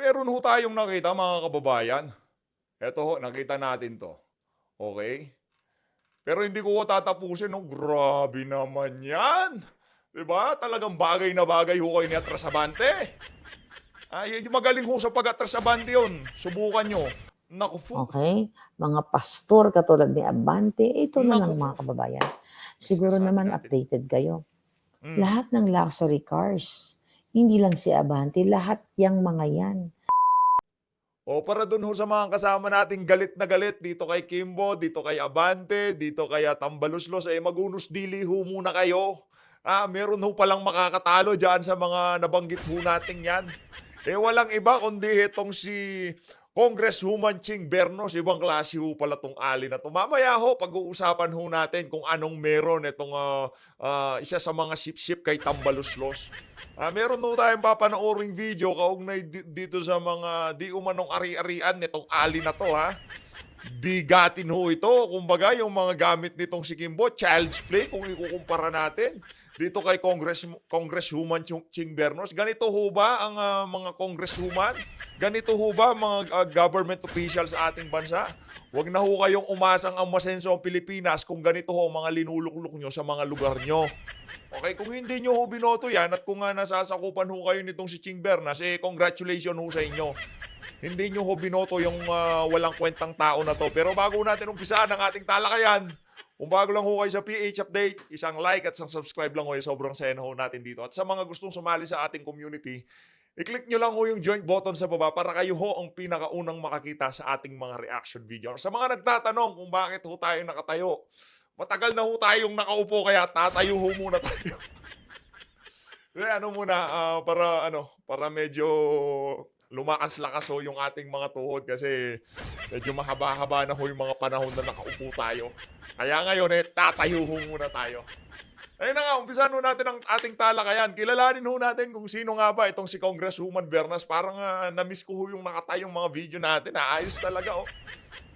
meron ho tayong nakita mga kababayan. Eto ho, nakita natin 'to, okey? Pero hindi ko ho tatapusin 'no, grabe naman 'yan. 'Di ba, talagang bagay na bagay ho kayo ni Atras Abante. Magaling ho sa pag-atras abante 'yun, subukan niyo. Naku po, Okay, mga pastor katulad ni Abante, ito na naku lang po. mga kababayan. Siguro Sinasabi naman natin. updated kayo. Hmm. Lahat ng luxury cars, hindi lang si Abante, lahat yang mga yan. O para dun ho sa mga kasama nating galit na galit dito kay Kimbo, dito kay Abante, dito kay Tambaluslos, magunos dili ho muna kayo. Meron ho palang makakatalo diyan sa mga nabanggit ho nating 'yan. Walang iba kundi itong si Congresswoman Ching Bernos, ibang klase ho pala 'tong ali na 'to. Mamaya ho pag-uusapan ho natin kung anong meron itong, isa sa mga sip-sip kay Tambaluslos. Meron ho tayong papanooring video kaugnay dito sa mga di umanong ari-arian nitong ali na 'to, ha. Bigatin ho ito. Kumbaga yung mga gamit nitong si Kimbo, child's play kung ikukumpara natin dito kay Congresswoman Ching Bernos. Ganito ho ba ang mga congresswoman? Ganito ho ba ang mga government officials sa ating bansa? Huwag na ho kayong umasang ang masenso ang Pilipinas kung ganito ho ang mga linuluklok nyo sa mga lugar nyo. Okay, kung hindi nyo ho binoto yan at kung nasasakupan ho kayo nitong si Ching Bernas, congratulations ho sa inyo. Hindi nyo ho binoto yung walang kwentang tao na to. Pero bago natin umpisaan ang ating talakayan, kung bago lang ho kayo sa PH Update, isang like at isang subscribe lang ho. Sobrang saya na ho natin dito. At sa mga gustong sumali sa ating community, i-click nyo lang ho yung join button sa baba para kayo ho ang pinakaunang makakita sa ating mga reaction video. Sa mga nagtatanong kung bakit ho tayo nakatayo, matagal na ho tayong nakaupo kaya tatayo ho muna tayo. Para medyo lumakas-lakas ho yung ating mga tuhod kasi medyo mahaba-haba na ho yung mga panahon na nakaupo tayo. Kaya ngayon, tatayo ho muna tayo. Ayun na nga, umpisahan ho natin ang ating talakayan. Kilalanin ho natin kung sino nga ba itong si Congresswoman Bernas. Parang na-miss ko ho yung nakatayong mga video natin. Ayos talaga, oh.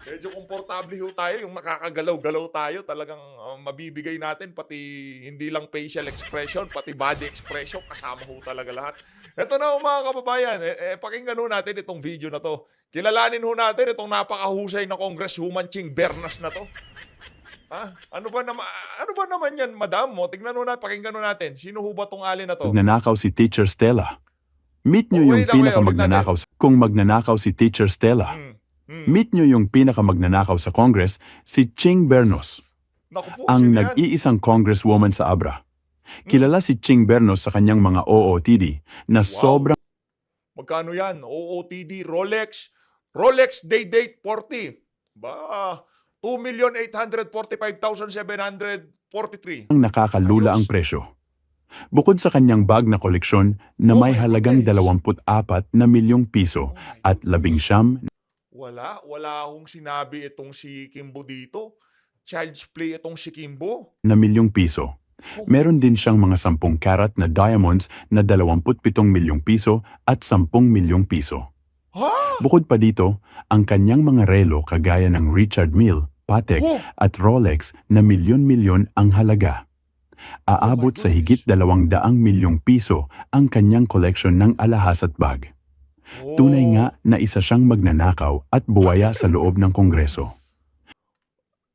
Medyo komportable ho tayo, yung nakakagalaw-galaw tayo, talagang mabibigay natin pati hindi lang facial expression, pati body expression, kasama ho talaga lahat. Eto na ho mga kababayan, pakinggan ho natin itong video na to. Kilalanin ho natin itong napakahusay na Congresswoman Ching Bernas na to. Ano ba naman yan, madam mo? Tingnan ho natin, pakinggan ho natin. Sino ho ba tong ali na to? Magnanakaw si Teacher Stella. Meet nyo Oh, yung wait lang, pinakamagnanakaw. Kung magnanakaw si Teacher Stella, meet nyo yung pinakamagnanakaw sa Congress, si Ching Bernos, Naku po, ang sino yan? nag-iisang congresswoman sa Abra. Kilala si Ching Bernos sa kanyang mga OOTD na sobrang Magkano yan? OOTD, Rolex Day Date 40. Ba, 2,845,743. nakakalula ang Ayos. presyo. Bukod sa kanyang bag na koleksyon na Oh may my halagang goodness. 24 na milyong piso Oh my at goodness. 19 Wala akong sinabi itong si Kimbo dito. Child's play itong si Kimbo. na milyong piso. Oh, Meron din siyang mga 10 karat na diamonds na 27 milyong piso at 10 milyong piso. ha? Bukod pa dito, ang kanyang mga relo kagaya ng Richard Mille, Patek Oh, at Rolex na milyon-milyon ang halaga. Aabot sa higit 200 milyong piso ang kanyang koleksyon ng alahas at bag. Tunay nga na isa siyang magnanakaw at buwaya sa loob ng Kongreso.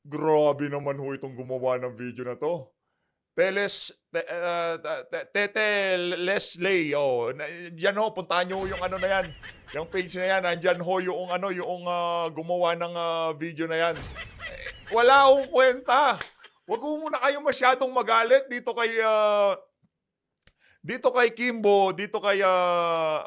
Grabe naman ho itong gumawa ng video na to. Tete Leslie, diyan ho, puntahan nyo yung ano na yan. Yung page na yan, nandyan ho yung gumawa ng video na yan. Wala akong kwenta. Huwag ho muna kayong masyadong magalit dito kay Kimbo, dito kay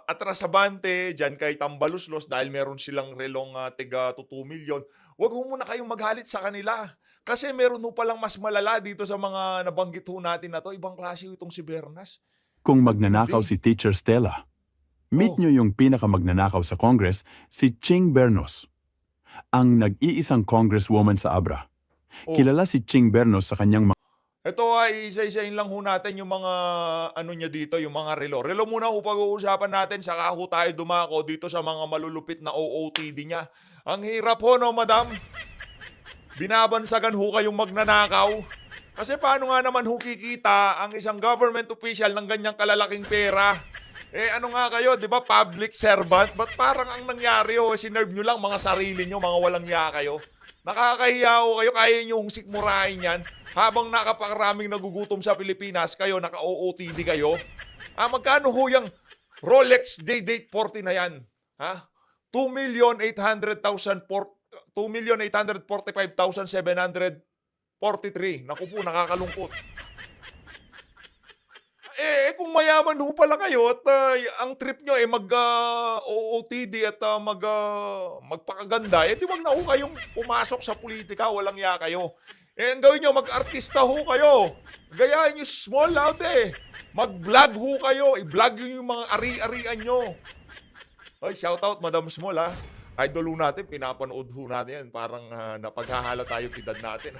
Atras Abante, dyan kay Tambaluslos dahil meron silang relong tiga 2 million. Huwag ho muna kayong maghalit sa kanila. Kasi meron ho palang mas malala dito sa mga nabanggit ho natin na to. Ibang klase ho itong si Bernas. Kung magnanakaw Hindi. si Teacher Stella, meet Oh. nyo yung pinakamagnanakaw sa Congress, si Ching Bernos, ang nag-iisang congresswoman sa Abra. Oh. Kilala si Ching Bernos sa kanyang Ito ay isa-isahin lang ho natin yung mga ano niya dito, yung mga relo. Relo muna ho pag-uusapan natin, saka ho tayo dumako dito sa mga malulupit na OOTD niya. Ang hirap ho, no, madam? Binabansagan ho kayong magnanakaw. Kasi paano nga naman ho kikita ang isang government official ng ganyang kalalaking pera? Ano nga kayo, di ba, public servant? Ba't parang ang nangyari sinerve nyo lang mga sarili nyo, mga walang hiya kayo? Nakakahiya kayo, kaya nyo hong sikmurahin yan. Habang nakapakaraming nagugutom sa Pilipinas, kayo, naka-OOTD kayo. Magkano ho yung Rolex Day-Date 40 na yan? Ha? 2,845,743. Naku po, nakakalungkot. Kung mayaman ho pala kayo at ang trip nyo mag-OOTD at magpakaganda, di wag na ho kayong pumasok sa politika, walang ya kayo. Ang gawin nyo, mag-artista ho kayo. Gayahin nyo small out Mag-vlog ho kayo. I-vlog nyo yung mga ari-arian nyo. Ay, shoutout Madam Small ha. Idol ho natin, pinapanood ho natin yan. Parang napaghahala tayo edad natin.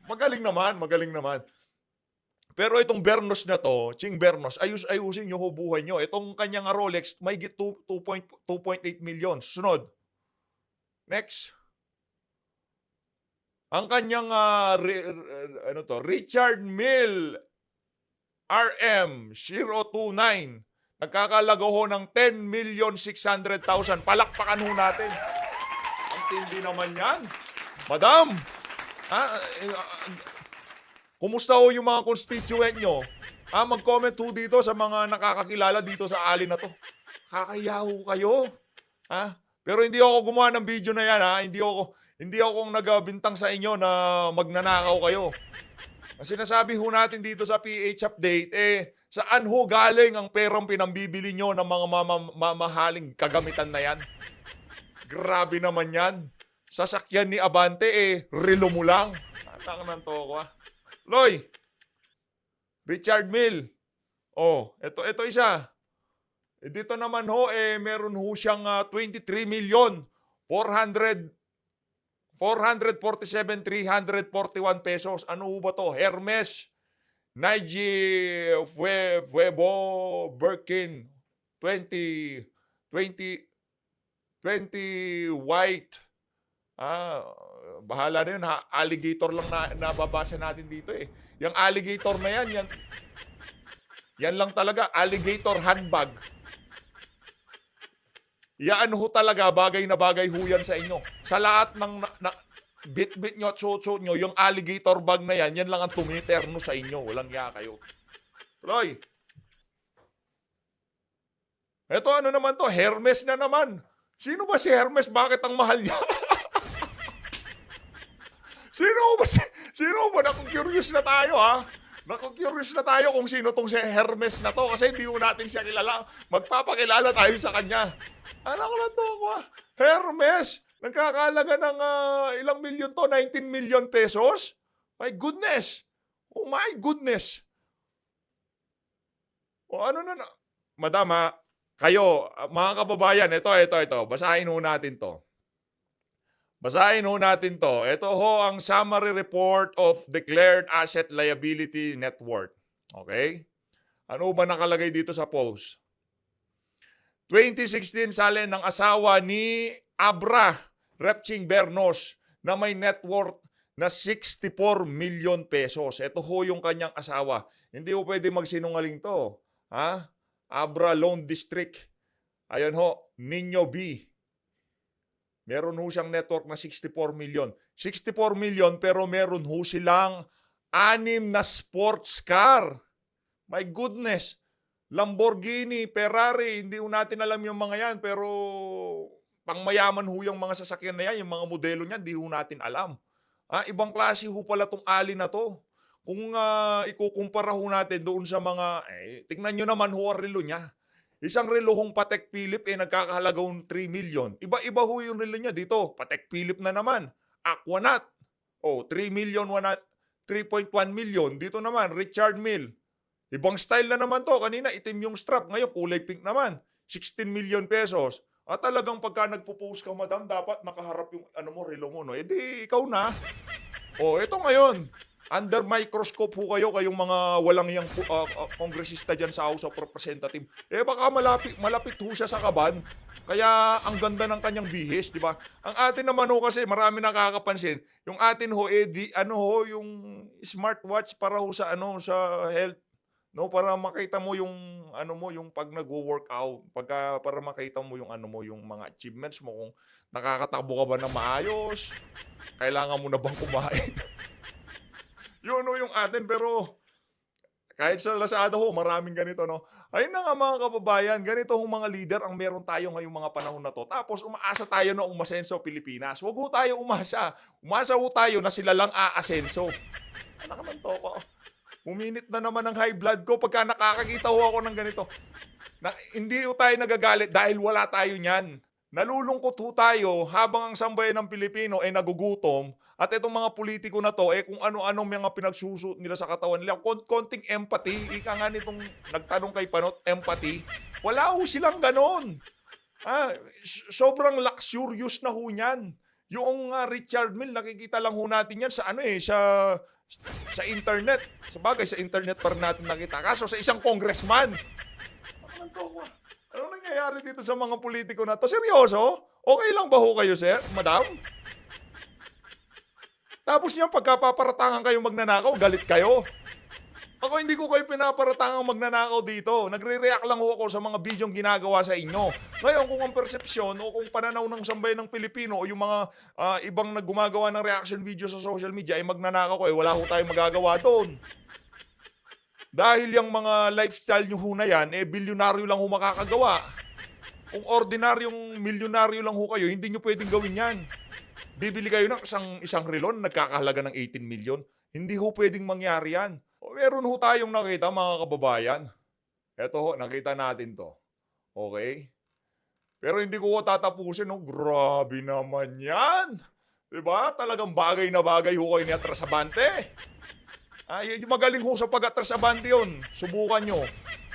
Magaling naman, magaling naman. Pero itong Bernos na to, Ching Bernos, ayusin nyo ho buhay nyo. Itong kanyang Rolex, may 2.8 million. Sunod. Next. Ang kanyang Richard Mille RM029, nagkakalaga ho ng 10,600,000. Palakpakan ho natin. Ang tindi naman yan. Madam, kumusta ho yung mga constituent nyo? Mag-comment ho dito sa mga nakakakilala dito sa ali na to. Kakahiya ho kayo. Pero hindi ako gumawa ng video na yan. Hindi ako nagbintang sa inyo na magnanakaw kayo. Ang sinasabi ho natin dito sa PH Update, saan ho galing ang perang pinambibili nyo ng mga mamahaling kagamitan na yan? Grabe naman yan. Sasakyan ni Abante, relo mo lang. Atang ng toko Loy, Richard Mille. Ito isa. Dito naman ho, meron ho siyang 23,447,341 pesos. Ano ho ba to? Hermes, Nike, Fuebo, Birkin, 20 white. Bahala na yun. Alligator lang na nababasa natin dito Yung alligator na yan lang talaga, alligator handbag. Yan ho talaga, bagay na bagay ho yan sa inyo. Sa lahat ng bit-bit nyo at suot nyo, yung alligator bag na yan lang ang tumiterno sa inyo. Walang ya kayo. Loy. Ito ano naman to? Hermes na naman. Sino ba si Hermes? Bakit ang mahal niya? Sino ba? Naku-curious na tayo Naku-curious na tayo kung sino tong si Hermes na to kasi hindi ho natin siya kilala. Magpapakilala tayo sa kanya. Anak ko lang to ako Hermes! Nagkakalaga ng ilang milyon to? 19 million pesos? My goodness! Oh my goodness! Ano na? Madam kayo, mga kababayan, ito. Basahin ho natin to. Ito ho ang summary report of Declared Asset Liability Net Worth. Okay? Ano ba nakalagay dito sa post? 2016 salen ng asawa ni Abra Repching Bernos na may net worth na 64 million pesos. Ito ho yung kanyang asawa. Hindi ho pwede magsinungaling to. Abra Loan District. Ayan ho, Nino B. Meron ho siyang network na 64 million. 64 million pero meron ho silang 6 na sports car. My goodness. Lamborghini, Ferrari, hindi ho natin alam yung mga yan. Pero pangmayaman ho yung mga sasakyan na yan, yung mga modelo niyan, hindi ho natin alam. Ibang klase ho pala tong ali na to. Kung ikukumpara ho natin doon sa mga, tingnan nyo naman ho ang relo niya. Isang relohong Patek Philippe nagkakahalagang 3 million. Iba-iba ho yung relo niya dito. Patek Philippe na naman. Aquanaut. 3 million, 3.1 million. Dito naman, Richard Mille. Ibang style na naman to. Kanina itim yung strap. Ngayon kulay pink naman. 16 million pesos. At talagang pagka nagpo-post ka, madam, dapat nakaharap yung relo mo. No? Di ikaw na. Ito ngayon. Under microscope ho kayong mga walang yang kongresista dyan sa House of Representatives. Baka malapit ho siya sa kaban. Kaya ang ganda ng kanyang bihis, di ba? Ang atin naman ho kasi, marami nakakapansin, yung atin ho, yung smartwatch para ho sa, sa health. no, para makita mo yung ano mo, yung 'pag nagwo-workout, para makita mo yung ano mo, yung mga achievements mo, kung nakakatakbo ka ba ng maayos, kailangan mo na bang kumain. Yun, no, yung atin. Pero kahit sa Lazada ho, maraming ganito, 'no. Ayun na nga mga kababayan, ganito hong mga leader ang meron tayo ngayong mga panahon na 'to. Tapos umaasa tayo na umasenso Pilipinas. Wag ho tayo umasa. Umasa ho tayo na sila lang aasenso. Anak ng toko. Uminit na naman ang high blood ko pagka nakakakita ho ako ng ganito. Hindi ho tayo nagagalit dahil wala tayo niyan. Nalulungkot ho tayo habang ang sambayan ng Pilipino ay nagugutom, at itong mga politiko na 'to, kung ano-anong mga pinagsusuot nila sa katawan nila. Konting empathy, ika nga nitong nagtanong kay Panot, empathy. Wala ho silang gano'n. Sobrang luxurious na ho niyan. Yung Richard Mille, nakikita lang ho natin 'yan sa ano, sa internet. Sabagay sa internet pa rin natin nakita. Kaso sa isang congressman. Ano to? Anong nangyayari dito sa mga politiko na 'to? Seryoso? Okay lang ba ho kayo, sir, madam? Tapos niyan pagka kayong magnanakaw, galit kayo. Ako hindi ko kayo pinaparatangang magnanakaw dito. Nagre-react lang ho ako sa mga bidyong ginagawa sa inyo. Ngayon, kung ang persepsyon o kung pananaw ng sambayan ng Pilipino o yung mga ibang na gumagawa ng reaction video sa social media ay magnanakaw ko, wala ho tayong magagawa doon. Dahil yung mga lifestyle nyo ho na yan, bilyonaryo lang ho makakagawa. Kung ordinaryong milyonaryo lang ho kayo, hindi nyo pwedeng gawin yan. Bibili kayo ng isang relon, nagkakahalaga ng 18 million. Hindi ho pwedeng mangyari yan. Meron ho tayong nakita, mga kababayan. Eto ho, nakita natin to. Okay? Pero hindi ko tatapusin, no? Grabe naman yan. Diba? Talagang bagay na bagay ho kayo ni Atras Abante. Magaling ho sa pag-atras Abante yun. Subukan nyo.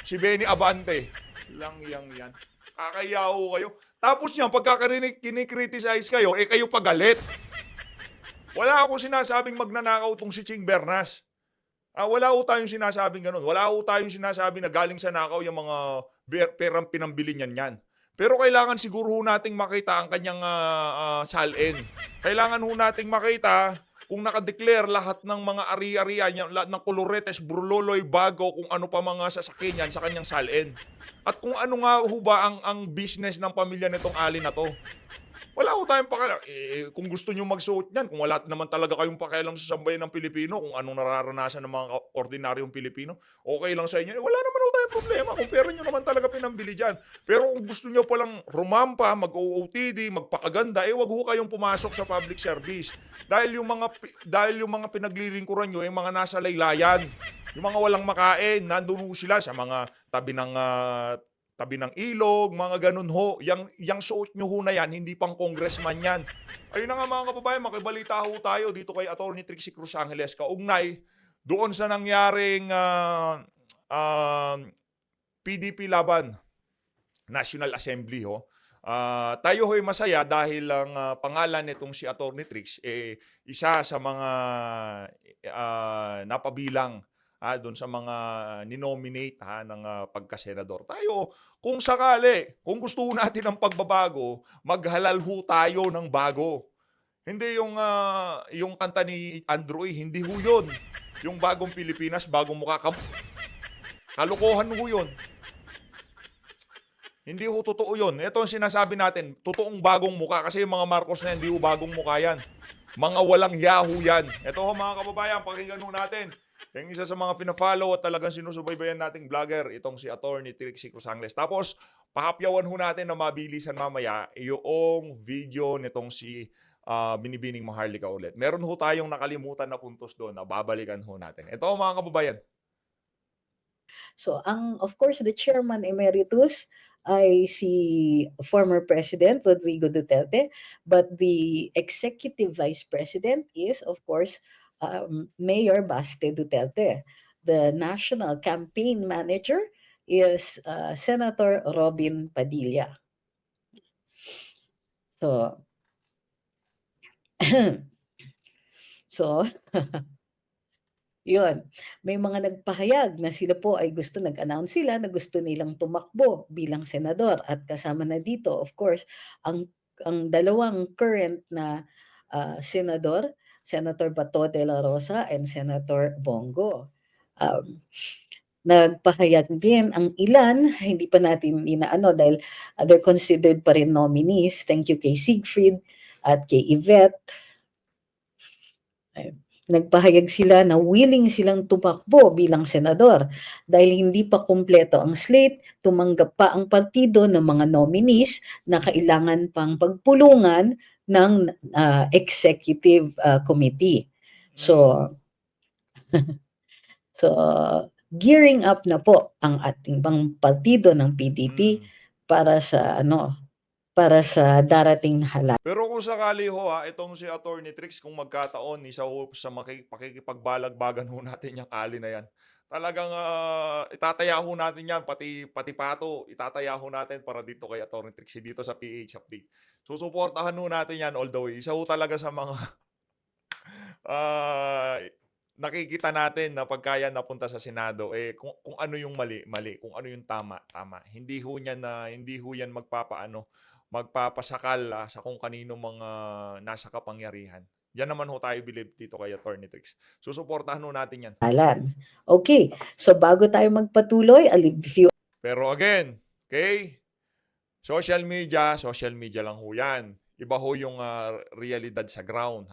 Si Benny Abante. Lang yan. Kakaya ho kayo. Tapos yan, pagka kinikriticize kayo, kayo pagalit. Wala akong sinasabing magnanakaw tong si Ching Bernas. Wala ho tayong sinasabing ganun. Wala ho tayong sinasabing na galing sa nakaw yung mga perang pinambili niyan yan. Pero kailangan siguro ho nating makita ang kanyang salin. Kailangan ho nating makita kung nakadeclare lahat ng mga ari-arian niya, lahat ng koloretes, bruloloy, bago, kung ano pa mga sasakyan niyan sa kanyang salin. At kung ano nga ho ba ang business ng pamilya nitong Ali na to. Wala ho tayong pakialam. Kung gusto nyo magsuot niyan, kung wala naman talaga kayong pakialam sa sambayan ng Pilipino, kung anong nararanasan ng mga ordinaryong Pilipino, okay lang sa inyo. Wala naman ho tayong problema kung pera nyo naman talaga pinambili dyan. Pero kung gusto nyo palang rumampa, mag-OOTD, magpakaganda, wag ho kayong pumasok sa public service. Dahil yung mga pinaglilingkuran nyo, yung mga nasa laylayan, yung mga walang makain, nandun ho sila sa mga tabi ng ilog, mga ganun ho. Yang suot nyo ho na yan, hindi pang congressman yan. Ayun na nga mga kababayan, makibalita ho tayo dito kay Atty. Trixie Cruz Angeles, kaugnay doon sa nangyaring PDP laban, National Assembly ho. Tayo ho'y masaya dahil ang pangalan nitong si Atty. Trix isa sa mga napabilang doon sa mga ninominate ng pagka-senador. Tayo, kung sakali, kung gusto natin ng pagbabago, maghalal ho tayo ng bago. Hindi yung kanta ni Andrew, hindi ho yun. Yung bagong Pilipinas, bagong mukha. Kalokohan ho yun. Hindi ho totoo yun. Ito ang sinasabi natin, totoong bagong mukha. Kasi yung mga Marcos na hindi ho bagong mukha yan. Mga walang yahoo yan. Ito ho mga kababayan, pakinggan ho natin. Yung isa sa mga pina-follow at talagang sinusubaybayan nating vlogger, itong si Atty. Trixie Cruz Angeles. Tapos, pahapyawan ho natin na mabilisan mamaya yung video nitong si Binibining Maharlika ulit. Meron ho tayong nakalimutan na puntos doon na babalikan ho natin. Ito mga kababayan. So, of course, the chairman emeritus ay si former President Rodrigo Duterte, but the executive vice president is, of course, Mayor Baste Duterte. The national campaign manager is Senator Robin Padilla. So, yun. May mga nagpahayag na sila po ay nag-announce sila na gusto nilang tumakbo bilang senador, at kasama na dito, of course, ang dalawang current na senador, Senator Bato de la Rosa and Senator Bongo. nagpahayag din ang ilan, hindi pa natin inaano dahil they're considered pa rin nominees. Thank you kay Siegfried at kay Yvette. Nagpahayag sila na willing silang tumakbo bilang senador dahil hindi pa kumpleto ang slate, tumanggap pa ang partido ng mga nominees na kailangan pang pagpulungan ng executive committee. So, so gearing up na po ang ating pang partido ng PDP para sa darating na halalan. Pero kung sakali ho itong si Attorney Trix, kung magkataon, isa ho sa pakikipagbalagbagan ho natin yung ali na yan. Talagang itataya ho natin yan, pati pato, itataya ho natin para dito kay Attorney Trix, dito sa PH Update. Susuportahan ho natin yan all the way. Isa ho talaga sa mga nakikita natin na pagka yan napunta sa Senado, kung ano yung mali, kung ano yung tama. Hindi ho yan magpapasakal sa kung kanino mga nasa kapangyarihan. Yan naman ho tayo believe dito kay Attorney Trix. Susuportahan ho natin yan. Okay, so bago tayo magpatuloy, a few Pero again, okay, social media lang ho yan. Iba ho yung realidad sa ground.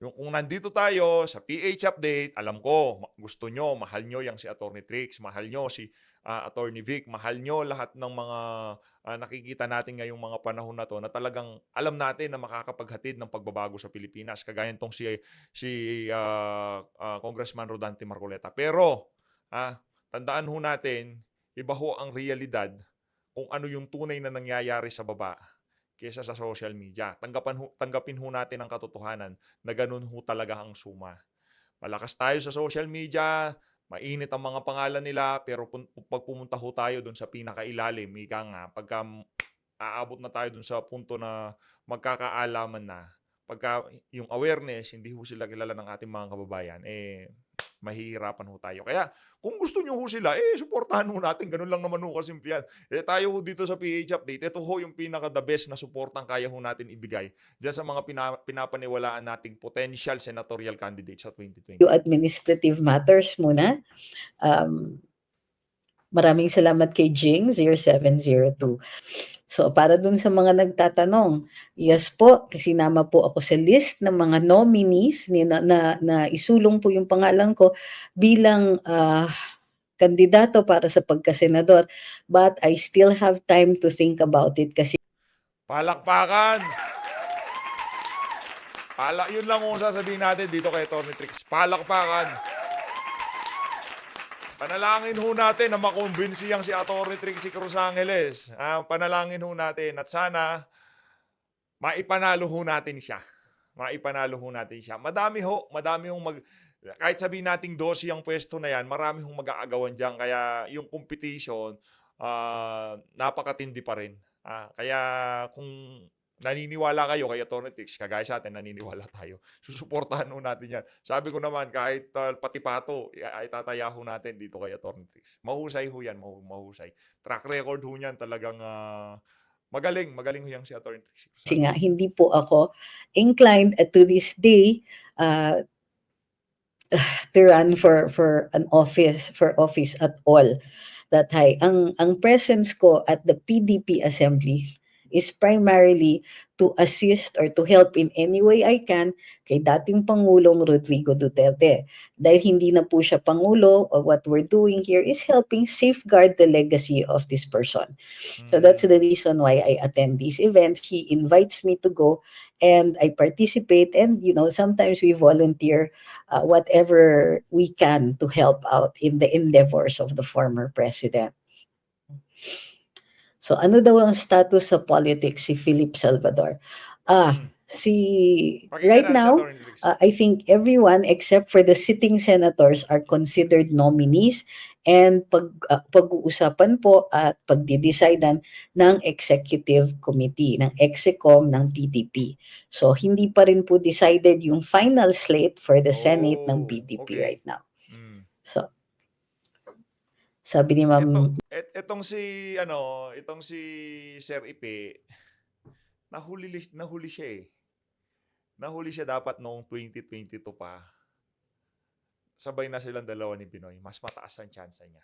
Yung kung nandito tayo sa PH Update, alam ko, gusto nyo, mahal nyo yung si Attorney Trix, mahal nyo si Attorney Vic, mahal nyo lahat ng mga nakikita natin ngayong mga panahon na to na talagang alam natin na makakapaghatid ng pagbabago sa Pilipinas. Kagaya nitong si Congressman Rodante Marcoleta. Pero, tandaan ho natin, iba ho ang realidad kung ano yung tunay na nangyayari sa baba kaysa sa social media. Tanggapin ho natin ang katotohanan na ganun ho talaga ang suma. Malakas tayo sa social media, mainit ang mga pangalan nila, pero pag pumunta ho tayo dun sa pinakailalim, ika nga, pagka aabot na tayo dun sa punto na magkakaalaman na, pagka yung awareness, hindi ho sila kilala ng ating mga kababayan, mahihirapan ho tayo. Kaya kung gusto nyo ho sila, suportahan ho natin. Ganun lang naman ho kasimple yan. Tayo ho dito sa PH Update, ito ho yung pinaka-the best na suportang kaya ho natin ibigay dyan sa mga pinapaniwalaan nating potential senatorial candidates sa 2020. administrative matters muna. Maraming salamat kay Jing 0702. So para dun sa mga nagtatanong, yes po, sinama po ako sa list ng mga nominees na isulong po yung pangalan ko bilang kandidato para sa pagkasenador, but I still have time to think about it kasi Palakpakan! Yun lang kung sasabihin natin dito kay Attorney Trix. Palakpakan! Panalangin ho natin na makumbinsi ang si Attorney Trix si Cruz Angeles. Panalangin ho natin at sana maipanalo ho natin siya. Madami hong kahit sabihin nating 12 ang pwesto na yan, marami hong mag-aagawan dyan. Kaya yung competition, napakatindi pa rin. Kaya kung naniniwala kayo kay Attorney Trix, kagaya sa atin, naniniwala tayo. Susuportahan ho natin yan. Sabi ko naman, kahit pati pato, itataya ho natin dito kay Attorney Trix. Mahusay ho yan, mahusay. Track record ho yan talagang magaling ho yan si Attorney Trix. kasi nga hindi po ako inclined to this day to run for office at all that high. Ang presence ko at the PDP assembly is primarily to assist or to help in any way I can kay dating Pangulong Rodrigo Duterte. Dahil hindi na po siya Pangulo, what we're doing here is helping safeguard the legacy of this person. So that's the reason why I attend these events. He invites me to go and I participate, and sometimes we volunteer whatever we can to help out in the endeavors of the former president. So ano daw ang status sa politics si Philip Salvador? Right now, I think everyone except for the sitting senators are considered nominees, and pag-uusapan po at pagdidecidean ng executive committee, ng EXECOM ng PDP. So hindi pa rin po decided yung final slate for the Senate ng PDP right now. So sabi ni Ma'am, itong si Sir Ipe, nahuli siya. Nahuli siya dapat noong 2022 pa. sabay na silang dalawa ni Pinoy, mas mataas ang tsansa niya.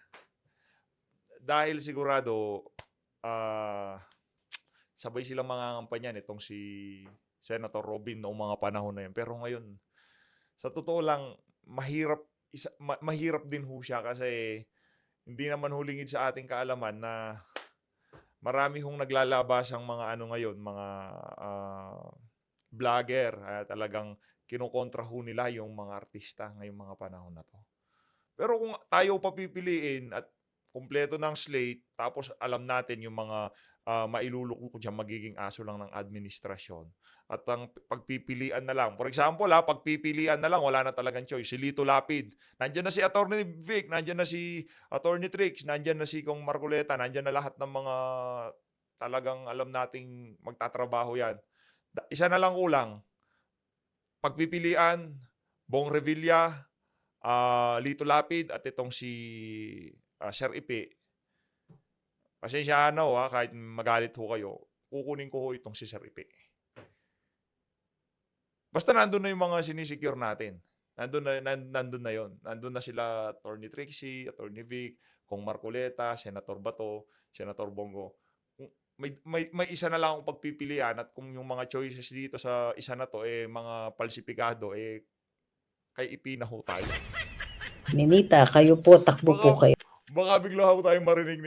Dahil sigurado, sabay silang mangangampanya nitong si Senator Robin noong mga panahon na yun. Pero ngayon, sa totoo lang, mahirap din ho siya kasi hindi naman hulingid sa ating kaalaman na marami hong naglalabas ang mga ano ngayon, mga vlogger. Talagang kinukontra ho nila yung mga artista ngayong mga panahon na to. Pero kung tayo papipiliin at kumpleto ng slate, tapos alam natin yung mga mailuluklo dyan magiging aso lang ng administrasyon. At ang pagpipilian na lang, for example pagpipilian na lang, wala na talagang choice. Si Lito Lapid, nandyan na si Atty. Vic, nandyan na si Atty. Trix, nandyan na si Kong Marcoleta, nandyan na lahat ng mga talagang alam nating magtatrabaho yan. Isa na lang kulang, pagpipilian, Bong Revilla, Lito Lapid at itong si Sir Ipe. Pasensya na ho kahit magalit ho kayo, kukunin ko ho itong si Sir Ipe. Basta nandun na yung mga sinisecure natin. Nandun na yon. Nandun na sila Atty. Trixie, Atty. Vic, Kong Marcoleta, Senator Bato, Senator Bongo. May isa na lang akong pagpipilian at kung yung mga choices dito sa isa na to mga palsipikado kay Ipe na ho tayo. Ninita, kayo po, takbo po kayo. Baka bigla ako tayong marinig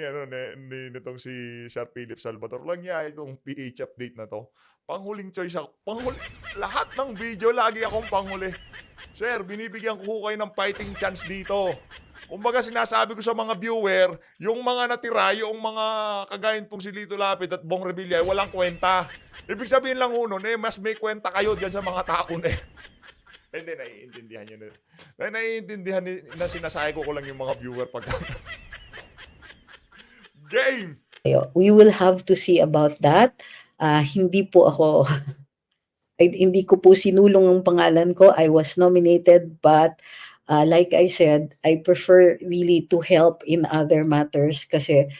nitong si Sir Philip Salvador. Lang niya itong PH update na to. Panghuling choice ako. Lahat ng video, lagi akong panghuli. Sir, binibigyan ko kayo ng fighting chance dito. Kumbaga sinasabi ko sa mga viewer, yung mga natira, yung mga kagayan pong si Lito Lapid at Bong Revilla, walang kwenta. Ibig sabihin lang nun, mas may kwenta kayo dyan sa mga takon Hindi, naiintindihan nyo na. Naiintindihan na sinasabi ko lang yung mga viewer pag game! We will have to see about that. Hindi po ako, hindi ko po sinulong ang pangalan ko. I was nominated, but like I said, I prefer really to help in other matters kasi,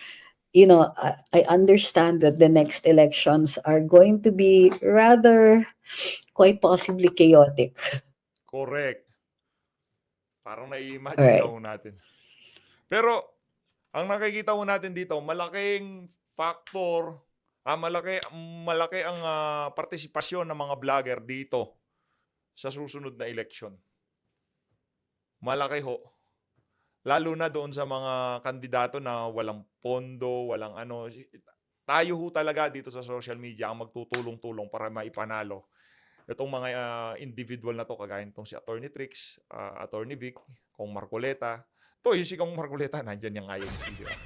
I understand that the next elections are going to be rather quite possibly chaotic. Correct. Parang nai-imagine Alright. na ho natin. Pero, ang nakikita ho natin dito, malaking factor, malaki ang partisipasyon ng mga vlogger dito sa susunod na eleksyon. Malaki ho. Lalo na doon sa mga kandidato na walang pondo, walang ano. Tayo ho talaga dito sa social media ang magtutulong-tulong para maipanalo itong mga individual na to, kagaya nitong si Atty. Trix, Atty. Vic, Kong Marcoleta. Yung si Kong Marcoleta, nandyan yung ngayon di ba?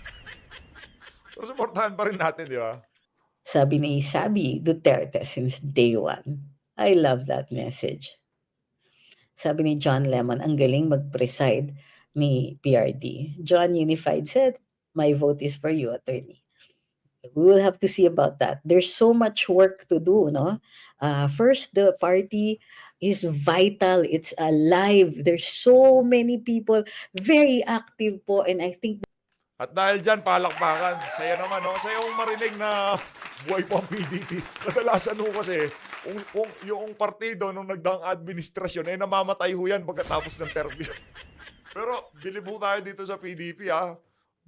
Pero supportahan pa rin natin, di ba? Sabi ni Duterte since day one. I love that message. Sabi ni John Lemon, ang galing mag-preside ni PRD. John Unified said, my vote is for you, attorney. We will have to see about that. There's so much work to do, no? First, the party is vital. It's alive. There's so many people very active po, and I think At dahil dyan, palakpakan. Saya naman, no? Saya kong marinig na buhay po ang PDP. Kadalasan ho kasi, kung yung partido nung nagdaang administrasyon, namamatay ho yan pagkatapos ng term. Pero, bilib ho tayo dito sa PDP,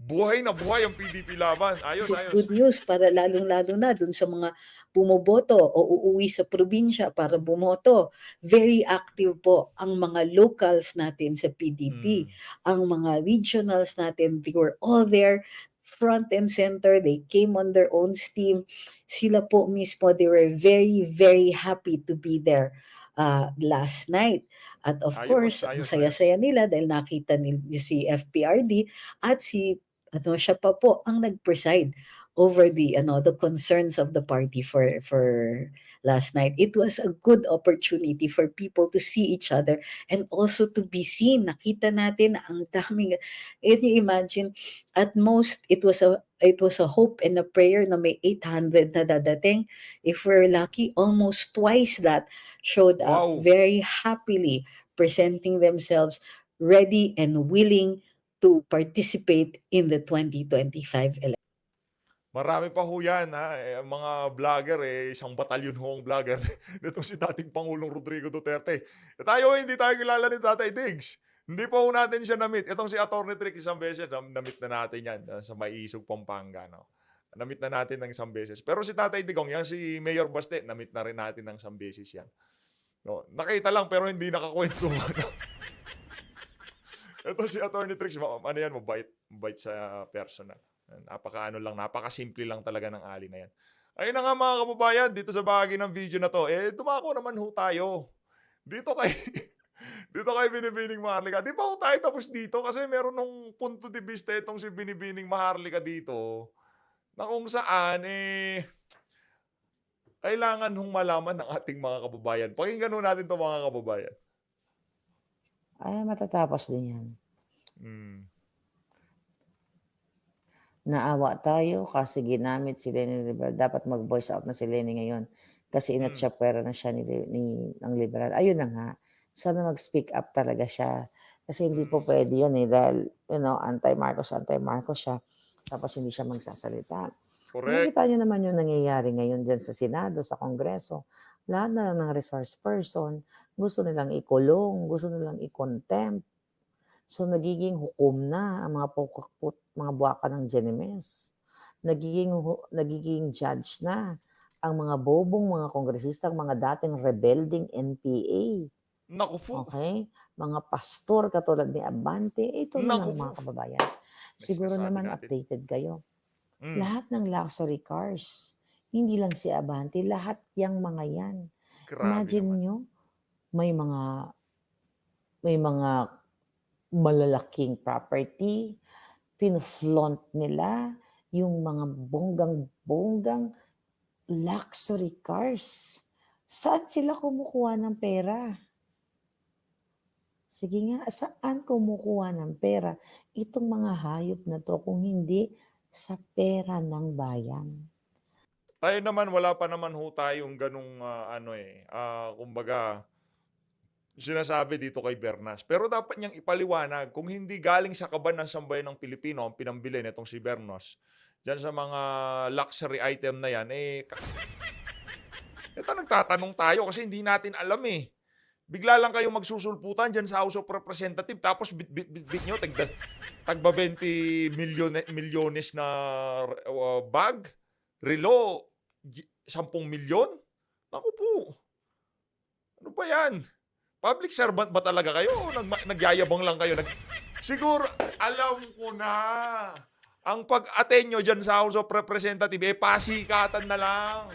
buhay na buhay ang PDP laban. Ayos, this is ayos. good news para lalong-lalo na dun sa mga bumoboto o uuwi sa probinsya para bumoto. Very active po ang mga locals natin sa PDP. Ang mga regionals natin, they were all there, front and center. They came on their own steam. Sila po mismo, they were very, very happy to be there last night. At of course, ang saya-saya nila dahil nakita si FPRD at siya pa po ang nag-preside over the concerns of the party for last night. It was a good opportunity for people to see each other and also to be seen. Nakita natin ang daming, can you imagine, at most it was a hope and a prayer na may 800 na dadating. If we're lucky, almost twice that showed up very happily, presenting themselves ready and willing to participate in the 2025 election. Marami pa ho yan, mga vlogger, isang batalyon ho ang vlogger. Itong si dating Pangulong Rodrigo Duterte. Tayo, hindi tayo kilala ni Tatay Diggs. Hindi pa ho natin siya na-meet. Itong si Attorney Trick isang beses na-meet na natin yan sa Maisog, Pampanga. No? Na-meet na natin ng isang beses. Pero si Tatay Digong, yan si Mayor Baste, na-meet na rin natin ng isang beses yan. No? Nakita lang pero hindi nakakwentuhan. Ito si Attorney Tricks, ano yan, mabait sa personal. Napaka-simple lang talaga ng ali na yan. Ayun na nga mga kababayan, dito sa bahagi ng video na to, dumako naman ho tayo. Dito kay, dito kay Binibining Maharlika. Di pa ho tayo tapos dito kasi meron nung punto de vista itong si Binibining Maharlika dito na kung saan, kailangan hong malaman ng ating mga kababayan. Pakinggan ho natin to mga kababayan. Ay, matatapos din yan. Naawa tayo kasi ginamit si Leni Liberal. Dapat mag-voice out na si Leni ngayon kasi inatsapwera na siya ng Liberal. Ayun na nga. Sana mag-speak up talaga siya. Kasi hindi po pwede yun dahil, anti-Marcos siya. Tapos hindi siya magsasalita. Correct. Nakikita niyo naman yung nangyayari ngayon dyan sa Senado, sa Kongreso. Lahat na lang ng resource person, gusto nilang ikulong, gusto nilang i-contempt. So, nagiging hukom na ang mga buwaka ng Genemes. Nagiging judge na ang mga bobong mga kongresistang, mga dating rebelding NPA. Naku po. Okay? Mga pastor katulad ni Abante. Ito na Naku lang mga po. kababayan. Siguro Sinasabi naman natin. updated kayo. Mm. Lahat ng luxury cars. Hindi lang si Abante, lahat yang mga yan. Grabe Imagine naman. nyo, may mga malalaking property, pinflaunt nila yung mga bonggang-bonggang luxury cars. Saan sila kumukuha ng pera? Sige nga, saan kumukuha ng pera itong mga hayop na to kung hindi sa pera ng bayan? Tayo naman, wala pa naman ho tayong ganung kumbaga, sinasabi dito kay Bernas. Pero dapat niyang ipaliwanag kung hindi galing sa kaban ng sambayan ng Pilipino ang pinambili nitong si Bernas diyan sa mga luxury item na yan, ito nagtatanong tayo kasi hindi natin alam Bigla lang kayong magsusulputan diyan sa House of Representative tapos bit nyo tagba 20 milyones na bag, relo, 10 milyon. Naku po. Ano ba yan? Public servant ba talaga kayo? Nagyayabang lang kayo? Siguro, alam ko na. Ang pag-attend nyo dyan sa House of Representative, pasikatan na lang.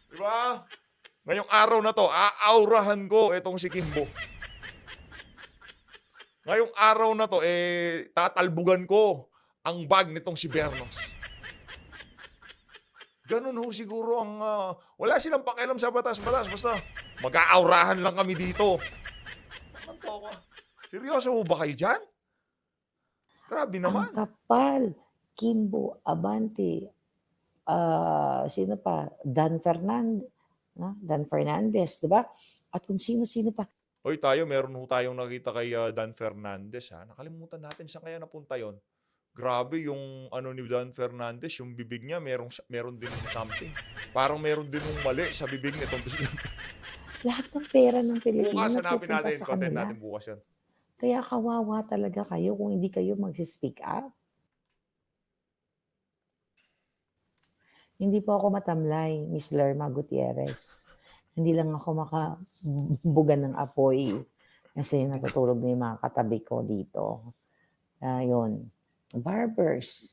Diba? Ngayong araw na to, aaurahan ko itong si Kimbo. Ngayong araw na to, tatalbugan ko ang bag nitong si Bernos. Ganun ho siguro ang, wala silang pakialam sa batas-batas. Basta, mag-aaurahan lang kami dito. Seryoso ho ba kayo dyan? Grabe naman. Ang kapal, Kimbo, Abante, sino pa? Dan Fernandez, di ba? At kung sino-sino pa. Hoy tayo, meron ho tayong nakita kay Dan Fernandez. Nakalimutan natin saan kaya napunta yon. Grabe yung ni Dan Fernandez, yung bibig niya meron din something. Parang meron din yung mali sa bibig nitong presidente. Lahat ng pera ng Pilipino Bukas hanapin pupunta natin, sa content kanila. natin bukas yan. Kaya kawawa talaga kayo kung hindi kayo mag-speak up. Hindi po ako matamlay, Miss Lerma Gutierrez. Hindi lang ako makabugan ng apoy kasi natutulog na yung mga katabi ko dito. Yun. Barbers.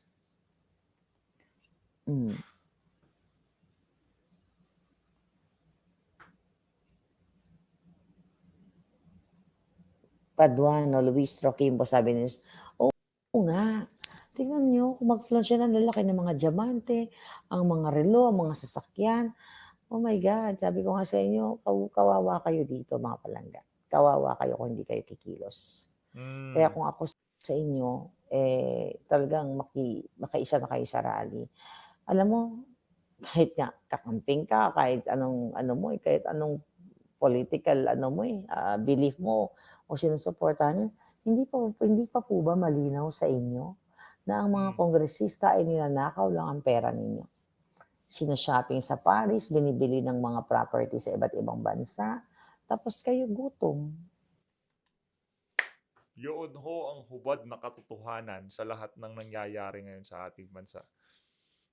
Paduano, Luis Troquimbo, sabi niya, oo nga, tingnan nyo, kung mag-flash siya ng lalaki ng mga diamante, ang mga relo, ang mga sasakyan. Oh my God, sabi ko nga sa inyo, kawawa kayo dito mga palangga. Kawawa kayo kung hindi kayo kikilos. Kaya kung ako sa inyo, talagang makaisa na kayo sa rally. Alam mo, kahit nga kakamping ka, kahit anong kahit anong political belief mo o sinusuportahan nyo, hindi pa po ba malinaw sa inyo na ang mga kongresista ay ninanakaw lang ang pera ninyo? Sina-shopping sa Paris, binibili ng mga property sa iba't ibang bansa, tapos kayo gutom. Yun ho ang hubad na katotohanan sa lahat ng nangyayari ngayon sa ating bansa.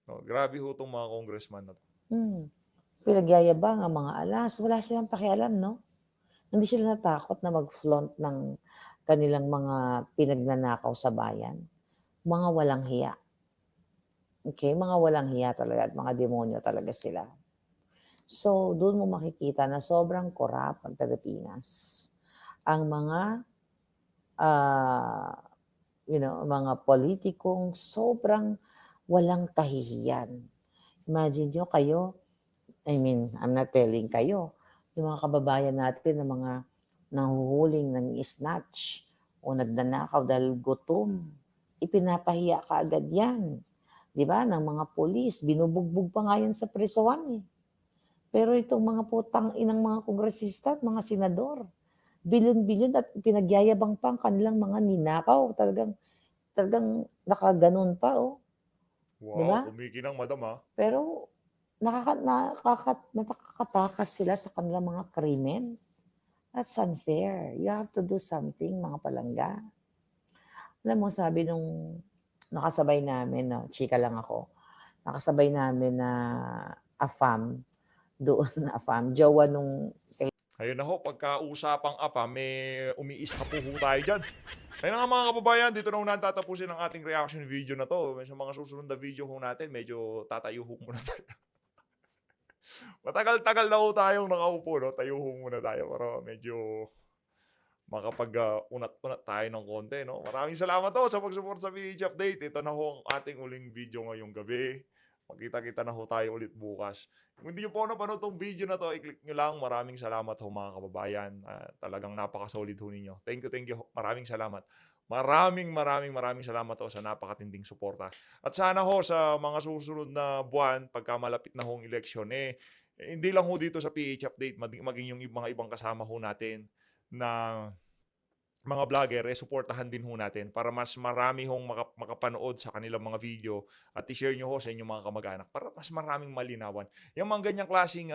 No, grabe ho 'tong mga congressman na 'to. Pinagyayabang ang mga alas, wala silang pakialam, no? Hindi sila natakot na mag-flaunt ng kanilang mga pinagnanakaw sa bayan. Mga walang hiya, okey? Mga walang hiya talaga at mga demonyo talaga sila. So, dun mo makikita na sobrang korap ang Pilipinas. Ang mga, ah, mga pulitikong sobrang walang kahihiyan. Imagine niyo kayo, I'm not telling kayo, yung mga kababayan natin na mga nanghuhuling snatch o nagnanakaw dahil gutom, ipinapahiya kaagad 'yan, 'di ba, ng mga pulis, binubugbog pa nga 'yan sa presohan, eh. Pero itong mga putang inang mga kongresista at mga senador, bilyon-bilyon at pinagyayabang pa ang kanilang mga ninakaw, talagang talagang nakagano'n pa, 'di Wow, ba? kumikinang madam, Pero nakakatakas sila sa kanilang mga krimen. That's unfair. You have to do something, mga palangga. Alam mo, sabi nung nakasabay namin 'no, chika lang ako, nakasabay namin na AFAM, doon na AFAM, jowa nung Ayun na ho, pagka-usapang AFAM, umiisa po ho tayo diyan. Ayun na nga mga kababayan, dito na ho natin tatapusin ang ating reaction video na 'to. Sa mga susunod na video ho natin, medyo tatayo ho muna tayo. Matagal-tagal na ho tayong nakaupo 'no, tayo ho muna tayo para medyo unat-unat tayo ng konti 'no. Maraming salamat ho sa pag-support sa PH Update. Ito na ho ang ating uling video ngayong gabi. Magkita-kita na ho tayo ulit bukas. Kung hindi niyo po napanood 'tong video na 'to, i-click niyo lang. Maraming salamat ho mga kababayan. Talagang napaka-solid ho ninyo. Thank you ho. Maraming salamat. Maraming salamat ho sa napakatinding suporta. At sana ho sa mga susunod na buwan, pagka malapit na hong eleksyon, hindi lang ho dito sa PH Update, maging yung mga ibang kasama ho natin na mga vlogger, suportahan din ho natin para mas marami hong makapanood sa kanilang mga video at i-share nyo ho sa inyong mga kamag-anak para mas maraming malinawan. Yung mga ganyang klaseng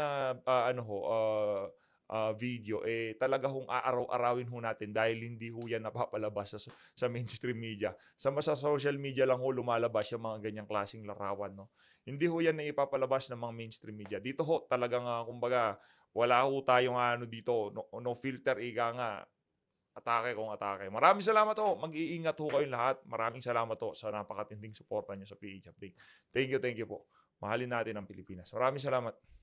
video, talaga hong aaraw-arawin ho natin dahil hindi ho yan napapalabas sa mainstream media. Sa social media lang ho lumalabas yung mga ganyang klaseng larawan. No? Hindi ho yan na ipapalabas ng mga mainstream media. Dito ho talagang, kumbaga, wala ho tayong dito, no filter, ika nga, atake kung atake. Maraming salamat ho. Mag-iingat ho kayong lahat. Maraming salamat ho sa napakatinding suporta niyo sa PH Update. Thank you po. Mahalin natin ang Pilipinas. Maraming salamat.